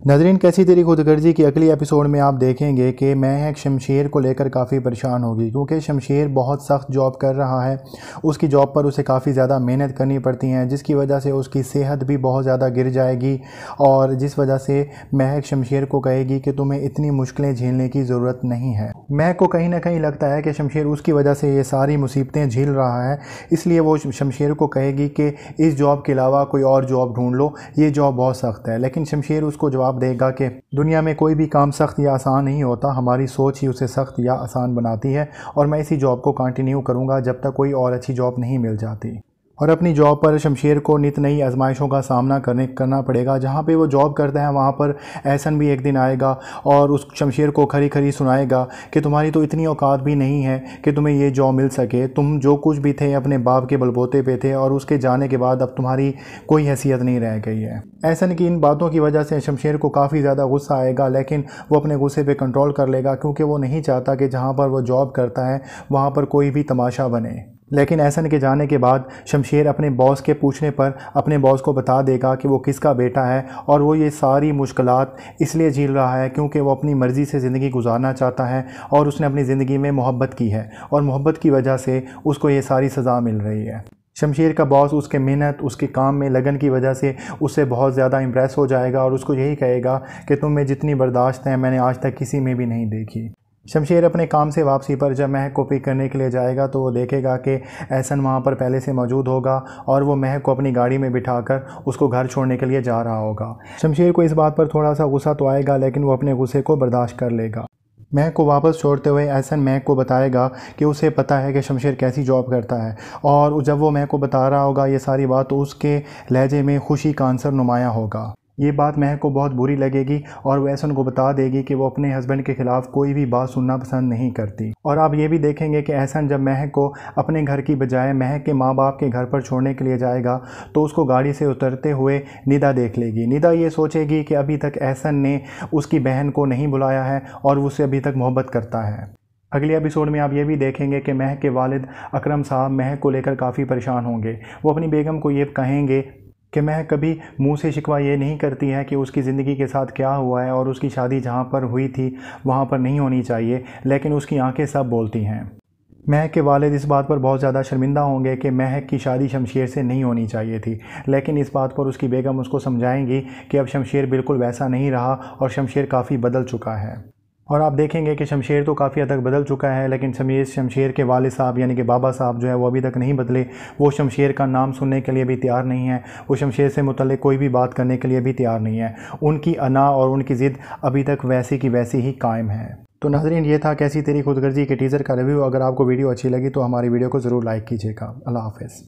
नाज़रीन, कैसी तेरी खुदगर्जी की अगली एपिसोड में आप देखेंगे कि महक शमशेर को लेकर काफ़ी परेशान होगी, क्योंकि शमशेर बहुत सख्त जॉब कर रहा है। उसकी जॉब पर उसे काफ़ी ज़्यादा मेहनत करनी पड़ती है, जिसकी वजह से उसकी सेहत भी बहुत ज़्यादा गिर जाएगी और जिस वजह से महक शमशेर को कहेगी कि तुम्हें इतनी मुश्किलें झेलने की ज़रूरत नहीं है। महक को कहीं ना कहीं लगता है कि शमशेर उसकी वजह से ये सारी मुसीबतें झेल रहा है, इसलिए वो शमशेर को कहेगी कि इस जॉब के अलावा कोई और जॉब ढूंढ लो, ये जॉब बहुत सख्त है। लेकिन शमशेर उसको जवाब देगा कि दुनिया में कोई भी काम सख्त या आसान नहीं होता, हमारी सोच ही उसे सख्त या आसान बनाती है और मैं इसी जॉब को कंटिन्यू करूंगा जब तक कोई और अच्छी जॉब नहीं मिल जाती। और अपनी जॉब पर शमशेर को नित नई आजमाइशों का सामना करना पड़ेगा। जहाँ पे वो जॉब करते हैं वहाँ पर एहसन भी एक दिन आएगा और उस शमशेर को खरी खरी सुनाएगा कि तुम्हारी तो इतनी औकात भी नहीं है कि तुम्हें ये जॉब मिल सके। तुम जो कुछ भी थे अपने बाप के बलबूते पे थे और उसके जाने के बाद अब तुम्हारी कोई हैसियत नहीं रह गई है। एहसन की इन बातों की वजह से शमशेर को काफ़ी ज़्यादा गुस्सा आएगा, लेकिन वो अपने गुस्से पे कंट्रोल कर लेगा, क्योंकि वो नहीं चाहता कि जहाँ पर वो जॉब करता है वहाँ पर कोई भी तमाशा बने। लेकिन एहसन के जाने के बाद शमशेर अपने बॉस के पूछने पर अपने बॉस को बता देगा कि वो किसका बेटा है और वो ये सारी मुश्किलात इसलिए झेल रहा है क्योंकि वो अपनी मर्ज़ी से ज़िंदगी गुजारना चाहता है और उसने अपनी ज़िंदगी में मोहब्बत की है और मोहब्बत की वजह से उसको ये सारी सज़ा मिल रही है। शमशेर का बॉस उसके मेहनत, उसके काम में लगन की वजह से उससे बहुत ज़्यादा इम्प्रेस हो जाएगा और उसको यही कहेगा कि तुम में जितनी बर्दाश्त है मैंने आज तक किसी में भी नहीं देखी। शमशेर अपने काम से वापसी पर जब महक को पिक करने के लिए जाएगा तो वो देखेगा कि एहसन वहाँ पर पहले से मौजूद होगा और वो महक को अपनी गाड़ी में बिठाकर उसको घर छोड़ने के लिए जा रहा होगा। शमशेर को इस बात पर थोड़ा सा गुस्सा तो आएगा, लेकिन वो अपने गुस्से को बर्दाश्त कर लेगा। महक को वापस छोड़ते हुए एहसन महक को बताएगा कि उसे पता है कि शमशेर कैसी जॉब करता है और जब वो महक को बता रहा होगा ये सारी बात तो उसके लहजे में खुशी का आंसर नुमायाँ होगा। ये बात महक को बहुत बुरी लगेगी और वो एहसन को बता देगी कि वो अपने हस्बैंड के ख़िलाफ़ कोई भी बात सुनना पसंद नहीं करती। और आप ये भी देखेंगे कि एहसन जब महक को अपने घर की बजाय महक के माँ बाप के घर पर छोड़ने के लिए जाएगा तो उसको गाड़ी से उतरते हुए निदा देख लेगी। निदा ये सोचेगी कि अभी तक एहसन ने उसकी बहन को नहीं बुलाया है और वो उससे अभी तक मोहब्बत करता है। अगले एपिसोड में आप ये भी देखेंगे कि महक के वालिद अकरम साहब महक को लेकर काफ़ी परेशान होंगे। वो अपनी बेगम को ये कहेंगे कि महक कभी मुंह से शिकवा ये नहीं करती है कि उसकी ज़िंदगी के साथ क्या हुआ है और उसकी शादी जहाँ पर हुई थी वहाँ पर नहीं होनी चाहिए, लेकिन उसकी आंखें सब बोलती हैं। महक के वालिद इस बात पर बहुत ज़्यादा शर्मिंदा होंगे कि महक की शादी शमशेर से नहीं होनी चाहिए थी, लेकिन इस बात पर उसकी बेगम उसको समझाएंगी कि अब शमशेर बिल्कुल वैसा नहीं रहा और शमशेर काफ़ी बदल चुका है। और आप देखेंगे कि शमशेर तो काफ़ी हद तक बदल चुका है, लेकिन शमशेर के वालिद साहब यानी कि बाबा साहब जो है वो अभी तक नहीं बदले। वो शमशेर का नाम सुनने के लिए भी तैयार नहीं है, वो शमशेर से मुतल्लिक़ कोई भी बात करने के लिए भी तैयार नहीं है। उनकी अना और उनकी ज़िद अभी तक वैसी की वैसी ही कायम है। तो नाज़रीन, ये था कैसी तेरी खुदगर्जी के टीज़र का रिव्यू। अगर आपको वीडियो अच्छी लगी तो हमारी वीडियो को ज़रूर लाइक कीजिएगा। अल्लाह हाफ़िज़।